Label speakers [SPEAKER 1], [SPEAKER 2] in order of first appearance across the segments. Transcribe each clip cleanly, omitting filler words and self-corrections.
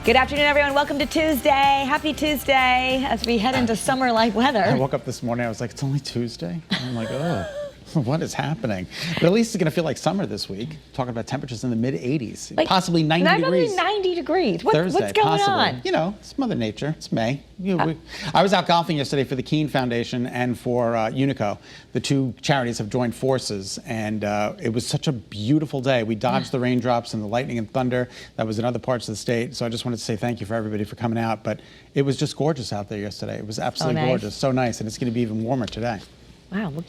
[SPEAKER 1] Good afternoon, everyone. Welcome to Tuesday. Happy Tuesday as we head into summer-like weather.
[SPEAKER 2] I woke up this morning, I was like, it's only Tuesday? I'm like, oh, what is happening? But at least it's going to feel like summer this week. Talking about temperatures in the mid-80s, like, possibly 90 degrees.
[SPEAKER 1] 90 degrees.
[SPEAKER 2] Thursday,
[SPEAKER 1] what's going on?
[SPEAKER 2] You know, it's Mother Nature. It's May. I was out golfing yesterday for the Keene Foundation and for Unico. The two charities have joined forces, and it was such a beautiful day. We dodged the raindrops and the lightning and thunder that was in other parts of the state. So I just wanted to say thank you for everybody for coming out. But it was just gorgeous out there yesterday. It was absolutely gorgeous. So nice. And it's going to be even warmer today.
[SPEAKER 1] Wow. Look.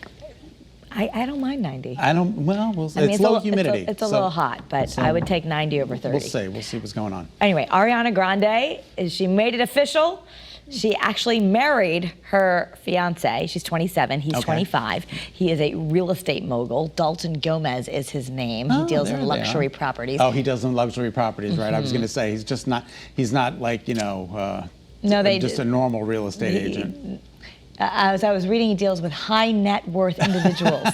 [SPEAKER 1] I don't mind 90.
[SPEAKER 2] It's low humidity.
[SPEAKER 1] It's a little hot, but I would take 90 over 30.
[SPEAKER 2] We'll see what's going on.
[SPEAKER 1] Anyway, Ariana Grande, she made it official. She actually married her fiance. She's 27, he's 25. He is a real estate mogul. Dalton Gomez is his name. He deals in luxury properties.
[SPEAKER 2] Oh, he does in luxury properties, right? I was going to say, he's not like, just a normal real estate agent.
[SPEAKER 1] As I was reading, he deals with high net worth individuals.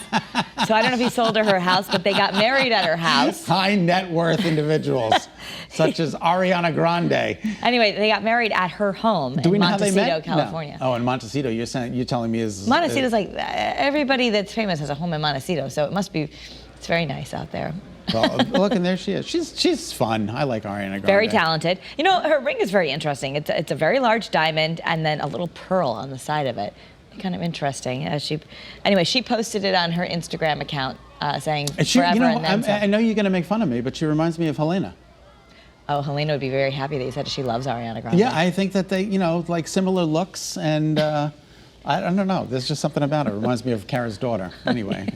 [SPEAKER 1] So I don't know if he sold her house, but they got married at her house.
[SPEAKER 2] High net worth individuals, such as Ariana Grande.
[SPEAKER 1] Anyway, they got married at her home in Montecito, California.
[SPEAKER 2] No. Oh, in Montecito, you're telling me is...
[SPEAKER 1] Montecito's like, everybody that's famous has a home in Montecito, so it must be, it's very nice out there.
[SPEAKER 2] Well, look, and there she is. She's fun. I like Ariana Grande.
[SPEAKER 1] Very talented. You know, her ring is very interesting. It's a very large diamond and then a little pearl on the side of it. Kind of interesting. She posted it on her Instagram account saying forever and then some.
[SPEAKER 2] I know you're going to make fun of me, but she reminds me of Helena.
[SPEAKER 1] Oh, Helena would be very happy that you said she loves Ariana Grande.
[SPEAKER 2] Yeah, I think that they, like similar looks and... I don't know. There's just something about it. It reminds me of Kara's daughter. Anyway.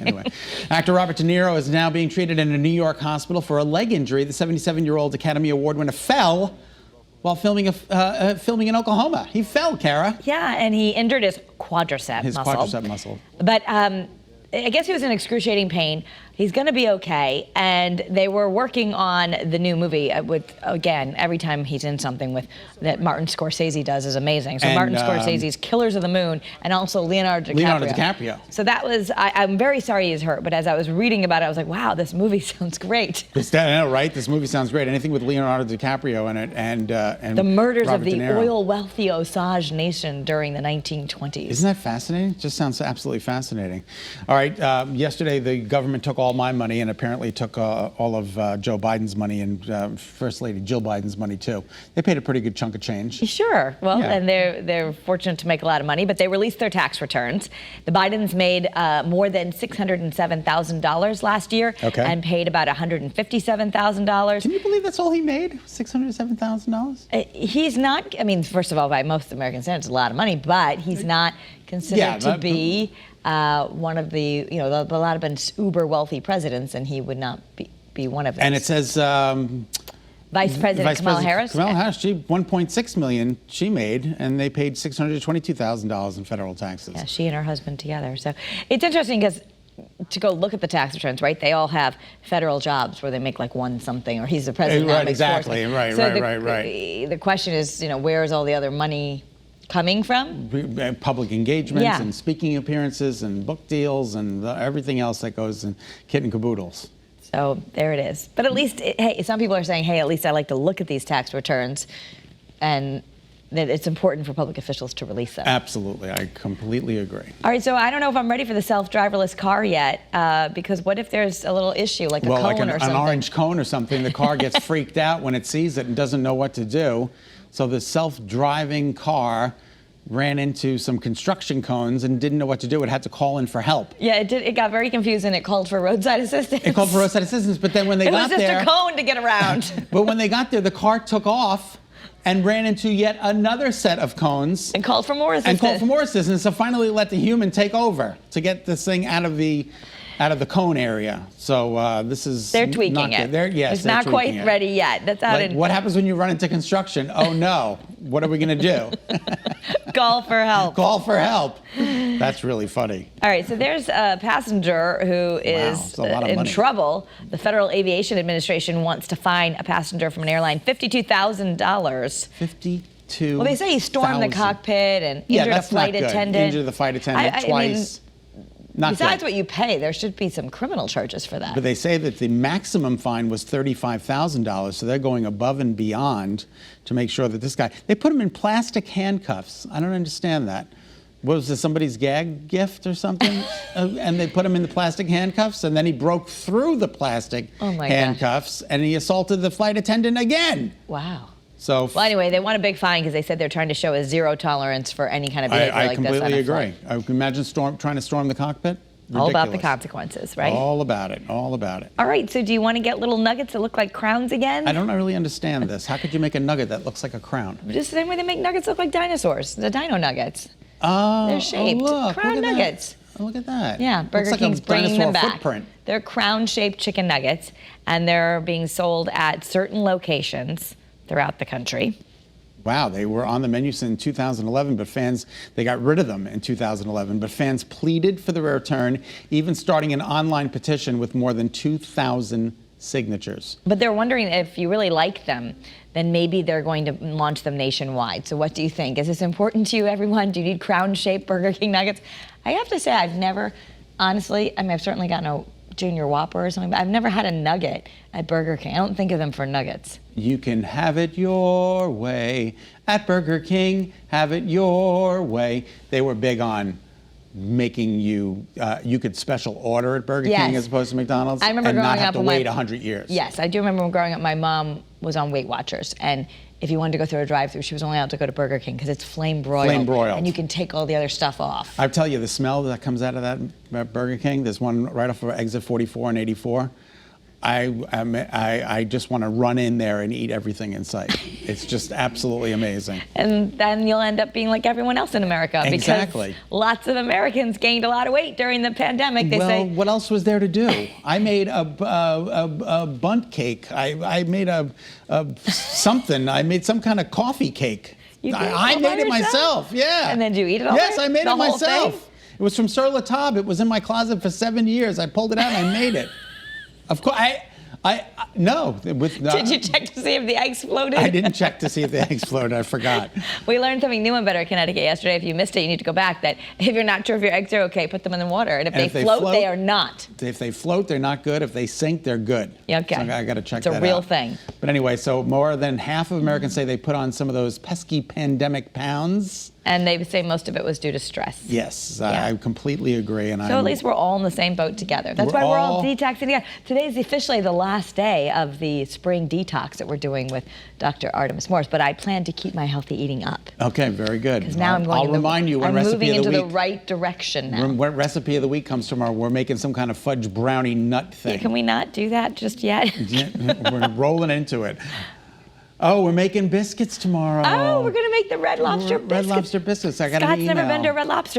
[SPEAKER 2] Actor Robert De Niro is now being treated in a New York hospital for a leg injury. The 77-year-old Academy Award winner fell while filming in Oklahoma. He fell, Kara.
[SPEAKER 1] Yeah, and he injured his quadricep muscle. But I guess he was in excruciating pain. He's going to be okay, and they were working on the new movie again, every time he's in something that Martin Scorsese does is amazing. So Martin Scorsese's Killers of the Moon and also Leonardo DiCaprio. So that was, I'm very sorry he's hurt, but as I was reading about it, I was like, wow, this movie sounds great.
[SPEAKER 2] Right? This movie sounds great. Anything with Leonardo DiCaprio in it and
[SPEAKER 1] the murders
[SPEAKER 2] Robert
[SPEAKER 1] of the
[SPEAKER 2] De Niro.
[SPEAKER 1] oil-wealthy Osage Nation during the 1920s.
[SPEAKER 2] Isn't that fascinating? It just sounds absolutely fascinating. All right, yesterday the government took all my money and apparently took all of Joe Biden's money and First Lady Jill Biden's money too. They paid a pretty good chunk of change.
[SPEAKER 1] Sure. Well, and they're fortunate to make a lot of money, but they released their tax returns. The Bidens made more than $607,000 last year and paid about $157,000.
[SPEAKER 2] Can you believe that's all he made? $607,000?
[SPEAKER 1] He's not, first of all, by most American standards, a lot of money, but he's not considered to be one of the, a lot have been uber wealthy presidents, and he would not be one of them.
[SPEAKER 2] And it says
[SPEAKER 1] Vice President Kamala Harris.
[SPEAKER 2] Kamala Harris, she $1.6 million she made, and they paid $622,000 in federal taxes.
[SPEAKER 1] Yeah, she and her husband together. So it's interesting because to go look at the tax returns, right? They all have federal jobs where they make like one something, or he's the president.
[SPEAKER 2] Right, exactly. Right.
[SPEAKER 1] The question is, where is all the other money coming from?
[SPEAKER 2] Public engagements and speaking appearances and book deals and everything else that goes in kit and caboodles.
[SPEAKER 1] So there it is. But at least, hey, some people are saying, hey, at least I like to look at these tax returns, and that it's important for public officials to release them.
[SPEAKER 2] Absolutely. I completely agree.
[SPEAKER 1] All right, so I don't know if I'm ready for the self-driverless car yet, because what if there's a little issue, like a cone or something?
[SPEAKER 2] An orange cone or something. The car gets freaked out when it sees it and doesn't know what to do. So the self-driving car ran into some construction cones and didn't know what to do. It had to call in for help.
[SPEAKER 1] Yeah, it did. It got very confused and it called for roadside assistance.
[SPEAKER 2] But then when they got there...
[SPEAKER 1] It was just a cone to get around.
[SPEAKER 2] But when they got there, the car took off and ran into yet another set of cones.
[SPEAKER 1] And called for more assistance.
[SPEAKER 2] So finally let the human take over to get this thing out of the cone area. So this is...
[SPEAKER 1] They're tweaking it. It's not quite ready yet. That's out
[SPEAKER 2] what happens when you run into construction? Oh no, what are we gonna do?
[SPEAKER 1] Call for help.
[SPEAKER 2] Call for help. That's really funny.
[SPEAKER 1] All right, so there's a passenger who is in trouble. The Federal Aviation Administration wants to fine a passenger from an airline $52,000.
[SPEAKER 2] $52,000.
[SPEAKER 1] Well, they say he stormed the cockpit and injured a flight attendant.
[SPEAKER 2] Injured the flight attendant twice. Not
[SPEAKER 1] Besides
[SPEAKER 2] good.
[SPEAKER 1] what you pay, there should be some criminal charges for that.
[SPEAKER 2] But they say that the maximum fine was $35,000, so they're going above and beyond to make sure that this guy, they put him in plastic handcuffs. I don't understand that. Was this somebody's gag gift or something? And they put him in the plastic handcuffs, and then he broke through the plastic handcuffs, and he assaulted the flight attendant again.
[SPEAKER 1] Wow.
[SPEAKER 2] So,
[SPEAKER 1] well, anyway, they want a big fine because they said they're trying to show a zero tolerance for any kind of behavior like this.
[SPEAKER 2] I completely agree. I can imagine trying to storm the cockpit. Ridiculous.
[SPEAKER 1] All about the consequences, right?
[SPEAKER 2] All about it. All about it.
[SPEAKER 1] All right. So do you want to get little nuggets that look like crowns again?
[SPEAKER 2] I don't really understand this. How could you make a nugget that looks like a crown?
[SPEAKER 1] Just the same way they make nuggets look like dinosaurs. The dino nuggets. They're shaped. Crown nuggets.
[SPEAKER 2] Oh, look at that.
[SPEAKER 1] Yeah, Burger King's bringing them back.
[SPEAKER 2] Footprint.
[SPEAKER 1] They're crown-shaped chicken nuggets, and they're being sold at certain locations throughout the country.
[SPEAKER 2] Wow, they were on the menu since 2011, but they got rid of them in 2011, but fans pleaded for the return, even starting an online petition with more than 2,000 signatures.
[SPEAKER 1] But they're wondering if you really like them, then maybe they're going to launch them nationwide. So what do you think? Is this important to you, everyone? Do you need crown-shaped Burger King nuggets? I have to say, I've never, honestly, I mean, I've certainly gotten a Junior Whopper or something, but I've never had a nugget at Burger King. I don't think of them for nuggets.
[SPEAKER 2] You can have it your way at Burger King. Have it your way. They were big on making you could special order at Burger King as opposed to McDonald's.
[SPEAKER 1] I remember
[SPEAKER 2] and
[SPEAKER 1] growing
[SPEAKER 2] not have
[SPEAKER 1] up
[SPEAKER 2] to wait 100 years.
[SPEAKER 1] Yes, I do remember when growing up, my mom was on Weight Watchers, and if you wanted to go through a drive-thru, she was only allowed to go to Burger King because it's flame broiled.
[SPEAKER 2] Flame broiled.
[SPEAKER 1] And you can take all the other stuff off.
[SPEAKER 2] I tell you, the smell that comes out of that Burger King, there's one right off of exit 44 and 84. I just want to run in there and eat everything in sight. It's just absolutely amazing.
[SPEAKER 1] And then you'll end up being like everyone else in America.
[SPEAKER 2] Exactly.
[SPEAKER 1] Because lots of Americans gained a lot of weight during the pandemic. They say,
[SPEAKER 2] what else was there to do? I made a bundt cake. I made something. I made some kind of coffee cake. I made it myself. Yeah.
[SPEAKER 1] And then did you eat it all?
[SPEAKER 2] Yes, I made it myself.
[SPEAKER 1] Thing?
[SPEAKER 2] It was from Sur La Table. It was in my closet for 7 years. I pulled it out and I made it. Of course, no.
[SPEAKER 1] Did you check to see if the eggs floated?
[SPEAKER 2] I didn't check to see if the eggs floated. I forgot.
[SPEAKER 1] We learned something new in Better Connecticut yesterday. If you missed it, you need to go back. That if you're not sure if your eggs are okay, put them in the water. And if they float, they are not.
[SPEAKER 2] If they float, they're not good. If they sink, they're good.
[SPEAKER 1] Okay.
[SPEAKER 2] So I got to check that out.
[SPEAKER 1] It's a real thing.
[SPEAKER 2] But anyway, so more than half of Americans say they put on some of those pesky pandemic pounds.
[SPEAKER 1] And they say most of it was due to stress.
[SPEAKER 2] Yes, yeah. I completely agree. And
[SPEAKER 1] so at least we're all in the same boat together. That's why we're all detoxing together. Today is officially the last day of the spring detox that we're doing with Dr. Artemis Morris, but I plan to keep my healthy eating up.
[SPEAKER 2] Okay, very good.
[SPEAKER 1] Because now
[SPEAKER 2] I'll remind you when recipe of the week.
[SPEAKER 1] I'm moving into the right direction now.
[SPEAKER 2] What recipe of the week comes tomorrow? We're making some kind of fudge brownie nut thing.
[SPEAKER 1] Yeah, can we not do that just yet?
[SPEAKER 2] We're rolling into it. Oh, we're making biscuits tomorrow.
[SPEAKER 1] Oh, we're going to make the Red Lobster biscuits.
[SPEAKER 2] Red Lobster biscuits. I gotta
[SPEAKER 1] Scott's
[SPEAKER 2] email.
[SPEAKER 1] never been to a Red Lobster.